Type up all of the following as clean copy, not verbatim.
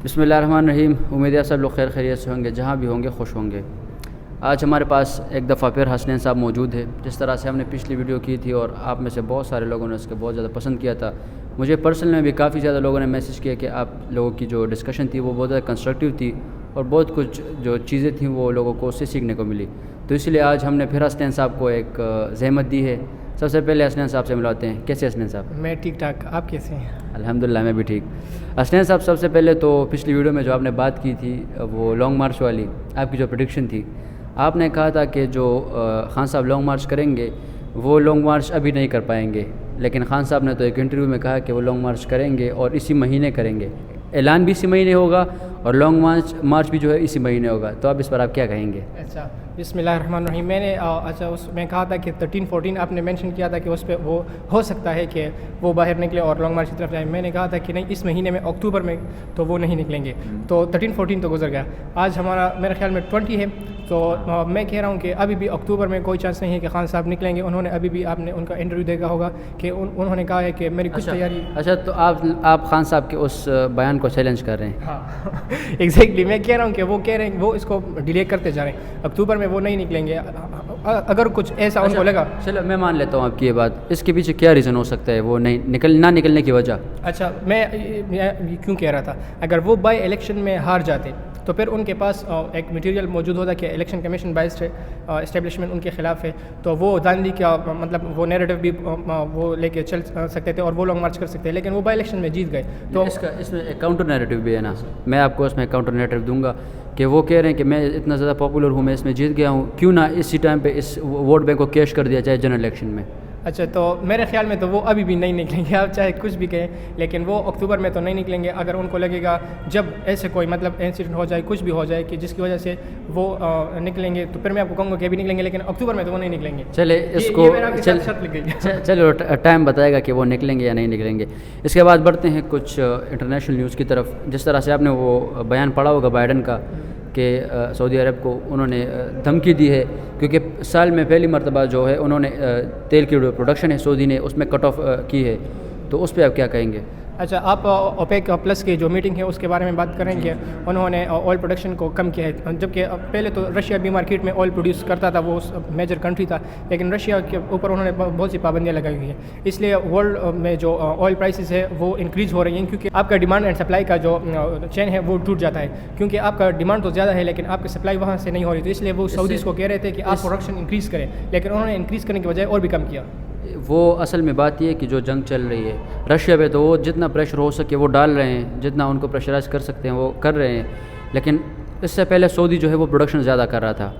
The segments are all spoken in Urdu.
بسم اللہ الرحمن الرحیم. امید ہے سب لوگ خیر خیریت سے ہوں گے, جہاں بھی ہوں گے خوش ہوں گے. آج ہمارے پاس ایک دفعہ پھر حسنین صاحب موجود ہے. جس طرح سے ہم نے پچھلی ویڈیو کی تھی اور آپ میں سے بہت سارے لوگوں نے اس کے بہت زیادہ پسند کیا تھا, مجھے پرسنل میں بھی کافی زیادہ لوگوں نے میسیج کیا کہ آپ لوگوں کی جو ڈسکشن تھی وہ بہت زیادہ کنسٹرکٹیو تھی اور بہت کچھ جو چیزیں تھیں وہ لوگوں کو اس سے سیکھنے کو ملی. تو اس لیے آج ہم نے پھر حسنین صاحب کو ایک زحمت دی ہے. سب سے پہلے حسنین صاحب سے ملاتے ہیں. کیسے حسنین صاحب؟ میں ٹھیک ٹھاک, آپ کیسے ہیں؟ الحمدللہ میں بھی ٹھیک. حسنین صاحب, سب سے پہلے تو پچھلی ویڈیو میں جو آپ نے بات کی تھی وہ لانگ مارچ والی, آپ کی جو پریڈکشن تھی, آپ نے کہا تھا کہ جو خان صاحب لانگ مارچ کریں گے وہ لانگ مارچ ابھی نہیں کر پائیں گے, لیکن خان صاحب نے تو ایک انٹرویو میں کہا کہ وہ لانگ مارچ کریں گے اور اسی مہینے کریں گے. اعلان بھی اسی مہینے ہوگا اور لانگ مارچ بھی جو ہے اسی مہینے ہوگا. تو آپ اس پر آپ کیا کہیں گے؟ اچھا, بسم اللہ الرحمن الرحیم. میں نے اس میں کہا تھا کہ 13-14 آپ نے مینشن کیا تھا کہ اس پہ وہ ہو سکتا ہے کہ وہ باہر نکلے اور لانگ مارچ کی طرف جائیں. میں نے کہا تھا کہ نہیں, اس مہینے میں اکتوبر میں تو وہ نہیں نکلیں گے. تو 13-14 تو گزر گیا. آج ہمارا میرے خیال میں 20 ہے. تو میں کہہ رہا ہوں کہ ابھی بھی اکتوبر میں کوئی چانس نہیں ہے کہ خان صاحب نکلیں گے. انہوں نے ابھی بھی, آپ نے ان کا انٹرویو دیکھا ہوگا کہ انہوں نے کہا ہے کہ میری کچھ تیاری. اچھا, تو آپ خان صاحب کے اس بیان کو چیلنج کر رہے ہیں؟ ہاں ایگزیکٹلی, میں کہہ رہا ہوں کہ وہ کہہ رہے ہیں وہ اس کو ڈیلے کرتے جا رہے ہیں. اکتوبر میں وہ نہیں نکلیں گے. اگر کچھ ایسا ان کو لگا, چلو میں مان لیتا ہوں آپ کی یہ بات. اس کے پیچھے کیا ریزن ہو سکتا ہے وہ نہ نکلنے کی وجہ؟ اچھا, میں کیوں کہہ رہا تھا, اگر وہ بائی الیکشن میں ہار جاتے تو پھر ان کے پاس ایک مٹیریل موجود ہوتا کہ الیکشن کمیشن بائسڈ ہے, اسٹیبلشمنٹ ان کے خلاف ہے, تو وہ داندلی کا مطلب وہ نیریٹو بھی وہ لے کے چل سکتے تھے اور وہ لانگ مارچ کر سکتے ہیں. لیکن وہ بائی الیکشن میں جیت گئے. تو اس میں ایک کاؤنٹر نیریٹو بھی ہے نا. میں آپ کو اس میں کاؤنٹر نیریٹو دوں گا کہ وہ کہہ رہے ہیں کہ میں اتنا زیادہ پاپولر ہوں, میں اس میں جیت گیا ہوں, کیوں نہ اسی ٹائم پہ اس ووٹ بینک کو کیش کر دیا جائے جنرل الیکشن میں. اچھا, تو میرے خیال میں تو وہ ابھی بھی نہیں نکلیں گے, آپ چاہے کچھ بھی کہیں, لیکن وہ اکتوبر میں تو نہیں نکلیں گے. اگر ان کو لگے گا جب ایسے کوئی مطلب انسیڈنٹ ہو جائے, کچھ بھی ہو جائے کہ جس کی وجہ سے وہ نکلیں گے, تو پھر میں آپ کو کہوں گا کہ ابھی نکلیں گے, لیکن اکتوبر میں تو وہ نہیں نکلیں گے. چلے اس کو چلو ٹائم بتائے گا کہ وہ نکلیں گے یا نہیں نکلیں گے. اس کے بعد بڑھتے ہیں کچھ انٹرنیشنل نیوز کی طرف. جس طرح سے آپ نے وہ بیان پڑھا ہوگا بائیڈن کا کہ سعودی عرب کو انہوں نے دھمکی دی ہے, کیونکہ سال میں پہلی مرتبہ جو ہے انہوں نے تیل کی جو پروڈکشن ہے سعودی نے اس میں کٹ آف کی ہے. تو اس پہ آپ کیا کہیں گے؟ اچھا, آپ اوپیک پلس کی جو میٹنگ ہے اس کے بارے میں بات کریں گے. انہوں نے آئل پروڈکشن کو کم کیا ہے, جبکہ پہلے تو رشیا بھی مارکیٹ میں آئل پروڈیوس کرتا تھا, وہ میجر کنٹری تھا, لیکن رشیا کے اوپر انہوں نے بہت سی پابندیاں لگائی ہوئی ہیں. اس لیے ورلڈ میں جو آئل پرائسز ہے وہ انکریز ہو رہی ہیں, کیونکہ آپ کا ڈیمانڈ اینڈ سپلائی کا جو چین ہے وہ ٹوٹ جاتا ہے, کیونکہ آپ کا ڈیمانڈ تو زیادہ ہے لیکن آپ کی سپلائی وہاں سے نہیں ہو رہی. تو اس لیے وہ سعودیز کو کہہ رہے تھے کہ آپ پروڈکشن انکریز کریں, لیکن انہوں نے انکریز کرنے کی بجائے اور بھی کم کیا. وہ اصل میں بات یہ ہے کہ جو جنگ چل رہی ہے رشیا پہ, تو وہ جتنا پریشر ہو سکے وہ ڈال رہے ہیں, جتنا ان کو پریشرائز کر سکتے ہیں وہ کر رہے ہیں. لیکن اس سے پہلے سعودی جو ہے وہ پروڈکشن زیادہ کر رہا تھا,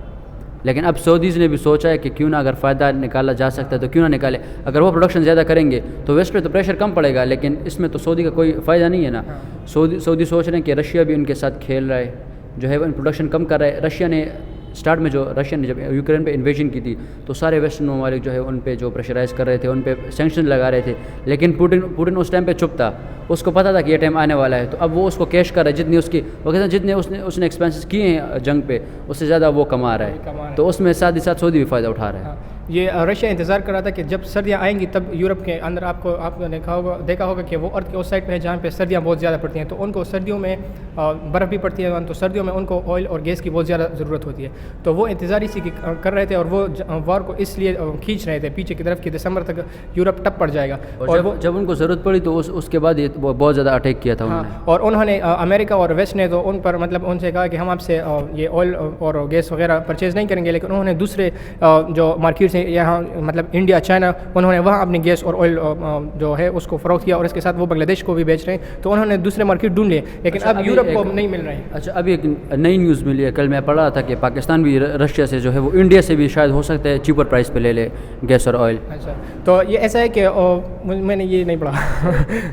لیکن اب سعودیز نے بھی سوچا ہے کہ کیوں نہ اگر فائدہ نکالا جا سکتا ہے تو کیوں نہ نکالے. اگر وہ پروڈکشن زیادہ کریں گے تو ویسٹ پہ تو پریشر کم پڑے گا, لیکن اس میں تو سعودی کا کوئی فائدہ نہیں ہے نا. سعودی سوچ رہے ہیں کہ رشیا بھی ان کے ساتھ کھیل رہا ہے, جو ہے وہ پروڈکشن کم کر رہا ہے. رشیا نے اسٹارٹ میں رشیا نے جب یوکرین پہ انویژن کی تھی تو سارے ویسٹرن ممالک جو ہے ان پہ جو پریشرائز کر رہے تھے, ان پہ سینکشن لگا رہے تھے, لیکن پوٹن اس ٹائم پہ چپ تھا. اس کو پتہ تھا کہ یہ ٹائم آنے والا ہے, تو اب وہ اس کو کیش کر رہا ہے. جتنی اس کی وہ کہتے ہیں جتنے اس نے ایکسپینسز کیے ہیں جنگ پہ, اس سے زیادہ وہ کما رہا ہے. تو اس میں ساتھ ہی ساتھ سعودی بھی فائدہ اٹھا رہا ہے. یہ رشیا انتظار کر رہا تھا کہ جب سردیاں آئیں گی تب یورپ کے اندر آپ نے دیکھا ہوگا کہ وہ ارتھ کے اس سائڈ پہ ہے جہاں پہ سردیاں بہت زیادہ پڑتی ہیں, تو ان کو سردیوں میں برف بھی پڑتی ہے, تو سردیوں میں ان کو آئل اور گیس کی بہت زیادہ ضرورت ہوتی ہے. تو وہ انتظار اسی کی کر رہے تھے اور وہ وار کو اس لیے کھینچ رہے تھے پیچھے کی طرف کہ دسمبر تک یورپ ٹپ پڑ جائے گا. اور جب ان کو ضرورت پڑی تو اس کے بعد یہ بہت زیادہ اٹیک کیا تھا انہوں نے. اور انہوں نے امریکہ اور ویسٹ نے تو ان پر مطلب ان سے کہا کہ ہم آپ سے یہ آئل اور گیس وغیرہ پرچیز نہیں کریں گے, لیکن انہوں نے دوسرے جو مارکیٹس ہیں یہاں مطلب انڈیا, چائنا, انہوں نے وہاں اپنی گیس اور آئل جو ہے اس کو فروخت کیا, اور اس کے ساتھ وہ بنگلہ دیش کو بھی بیچ رہے ہیں. تو انہوں نے دوسرے مارکیٹ ڈھونڈ لیے, لیکن اب یورپ کو نہیں مل رہے ہیں. اچھا, ابھی ایک نئی نیوز ملی ہے, کل میں پڑھ رہا تھا کہ پاکستان بھی رشیا سے جو ہے وہ انڈیا سے بھی شاید ہو سکتا ہے چیپر پرائس پہ لے لے گیس اور آئل. اچھا, تو یہ ایسا ہے کہ میں نے یہ نہیں پڑھا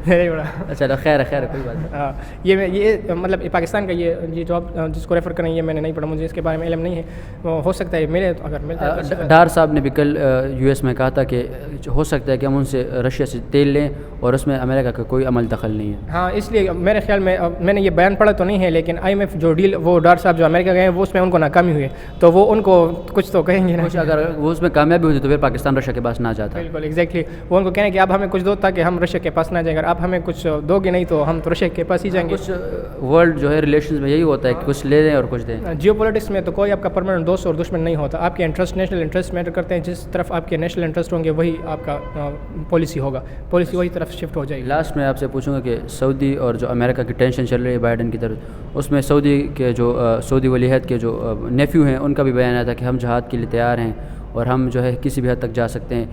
نہیں پڑھا. اچھا, خیر کوئی بات نہیں. ہاں, یہ مطلب پاکستان کا یہ جو آپ جس کو ریفر کریں یہ میں نے نہیں پڑھا, مجھے اس کے بارے میں علم نہیں ہے. ہو سکتا ہے میرے اگر ملتا ہے. ڈار صاحب نے بھی کل US میں کہا تھا کہ ہو سکتا ہے کہ ہم ان سے رشیا سے تیل لیں اور اس میں امریکہ کا کوئی عمل دخل نہیں ہے. ہاں اس لیے میرے خیال میں نے یہ بیان پڑھا تو نہیں ہے لیکن IMF جو ڈیل وہ ڈار صاحب جو امریکہ گئے ہیں وہ اس میں ان کو ناکامی ہوئی ہے تو وہ ان کو کچھ تو کہیں گے نا. اگر وہ اس میں کامیابی ہوتی تو پھر پاکستان رشیا کے پاس نہ جاتا. بالکل ایگزیکٹلی وہ ان کو کہنا ہے کہ آپ ہمیں کچھ دو تاکہ ہم رشیا کے پاس نہ جائیں. اگر آپ ہمیں کچھ دو گے نہیں تو ہم تو رشیا کے پاس ہی جائیں گے. کچھ ورلڈ جو ہے ریلیشنز میں یہی ہوتا ہے کہ کچھ لے دیں اور کچھ دیں. جیو پولیٹکس میں تو کوئی آپ کا پرماننٹ دوست اور دشمن نہیں ہوتا. آپ کے انٹرسٹ نیشنل انٹرسٹ میٹر کرتے ہیں. جس طرف آپ کے نیشنل انٹرسٹ ہوں گے وہی آپ کا پالیسی ہوگا. پالیسی وہی طرف شفٹ ہو جائے گی. لاسٹ میں آپ سے پوچھوں گا کہ سعودی اور جو امریکہ کی ٹینشن چل رہی ہے بائیڈن کی طرف اس میں سعودی ولی عہد کے جو نیفیو ہیں ان کا بھی بیان آیا تھا کہ ہم جہاد کے لیے تیار ہیں اور ہم جو ہے کسی بھی حد تک جا سکتے ہیں.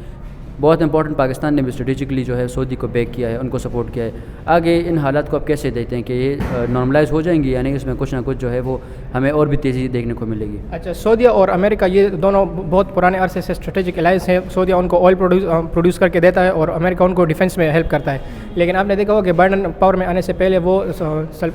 بہت امپورٹنٹ پاکستان نے بھی اسٹریٹجکلی جو ہے سعودی کو بیک کیا ہے ان کو سپورٹ کیا ہے. آگے ان حالات کو آپ کیسے دیکھتے ہیں کہ یہ نارملائز ہو جائیں گی یعنی اس میں کچھ نہ کچھ جو ہے وہ ہمیں اور بھی تیزی دیکھنے کو ملے گی؟ اچھا سعودیہ اور امریکہ یہ دونوں بہت پرانے عرصے سے اسٹریٹجک الائنس ہیں. سعودیہ ان کو آئل پروڈیوس کر کے دیتا ہے اور امریکہ ان کو ڈیفینس میں ہیلپ کرتا ہے. لیکن آپ نے دیکھا ہوگا کہ بائیڈن پاور میں آنے سے پہلے وہ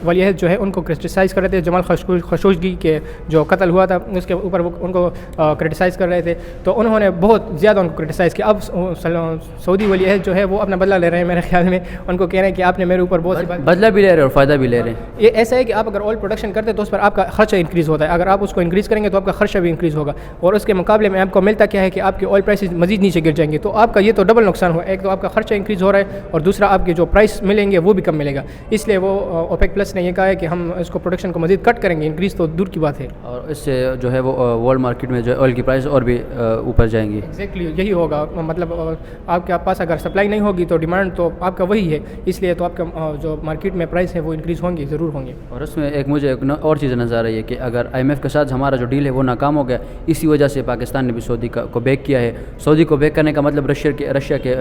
ولی عہد جو ہے ان کو کرٹیسائز کر رہے تھے. جمال خشوگی کے جو قتل ہوا تھا اس کے اوپر وہ ان کو کرٹیسائز کر رہے تھے تو انہوں نے بہت زیادہ ان کو کرٹیسائز کیا. اب سعودی ولی عہد جو ہے وہ اپنا بدلہ لے رہے ہیں میرے خیال میں. ان کو کہہ رہے ہیں کہ آپ نے میرے اوپر بہت بدلہ بھی لے رہے ہیں اور فائدہ بھی لے رہے ہیں. یہ ایسا ہے کہ آپ اگر آئل پروڈکشن کرتے ہیں تو اس پر آپ کا خرچہ انکریز ہوتا ہے. اگر آپ اس کو انکریز کریں گے تو آپ کا خرچہ بھی انکریز ہوگا اور اس کے مقابلے میں آپ کو ملتا کیا ہے کہ آپ کے آئل پرائسز مزید نیچے گر جائیں گے. تو آپ کا یہ تو ڈبل نقصان ہوا. ایک تو آپ کا خرچہ انکریز ہو رہا ہے اور دوسرا آپ کے جو پرائس ملیں گے وہ بھی کم ملے گا. اس لیے وہ اوپیک پلس نے یہ کہا ہے کہ ہم اس کو پروڈکشن کو مزید کٹ کریں گے. انکریز تو دور کی بات ہے اور اس سے جو ہے وہ ورلڈ مارکیٹ میں جو آئل کی پرائس اور بھی اوپر جائیں گی. ایگزیکٹلی یہی ہوگا. مطلب آپ کے پاس اگر سپلائی نہیں ہوگی تو ڈیمانڈ تو آپ کا وہی ہے. اس لیے تو آپ کا جو مارکیٹ میں پرائس ہے وہ انکریز ہوں گے ضرور ہوں گے. اور اس میں مجھے ایک اور چیز نظر آ رہی ہے کہ اگر IMF کے ساتھ ہمارا جو ڈیل ہے وہ ناکام ہو گیا اسی وجہ سے پاکستان نے بھی سعودی کو بیک کیا ہے. سعودی کو بیک کرنے کا مطلب رشیا کے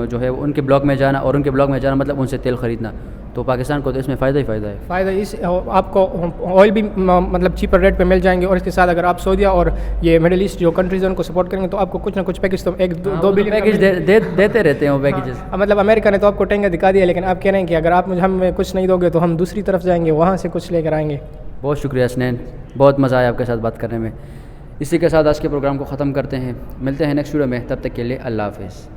جو ہے ان کے بلاک میں جانا اور ان کے بلاک میں جانا مطلب ان سے تیل خریدنا. تو پاکستان کو تو اس میں فائدہ ہی فائدہ ہے. فائدہ اس آپ کو آئل بھی مطلب چیپر ریٹ پہ مل جائیں گے اور اس کے ساتھ اگر آپ سعودیہ اور یہ مڈل ایسٹ جو کنٹریز ہیں ان کو سپورٹ کریں گے تو آپ کو کچھ نہ کچھ پیکج تو ایک دو بلین پیکج دیتے رہتے ہیں وہ پیکیجز. مطلب امریکہ نے تو آپ کو ٹینگا دکھا دیا لیکن آپ کہہ رہے ہیں کہ اگر آپ ہمیں کچھ نہیں دو گے تو ہم دوسری طرف جائیں گے وہاں سے کچھ لے کر آئیں گے. بہت شکریہ حسنین, بہت مزہ آیا آپ کے ساتھ بات کرنے میں. اسی کے ساتھ آج کے پروگرام کو ختم کرتے ہیں. ملتے ہیں نیکسٹ ویڈیو میں, تب تک کے لیے اللہ حافظ.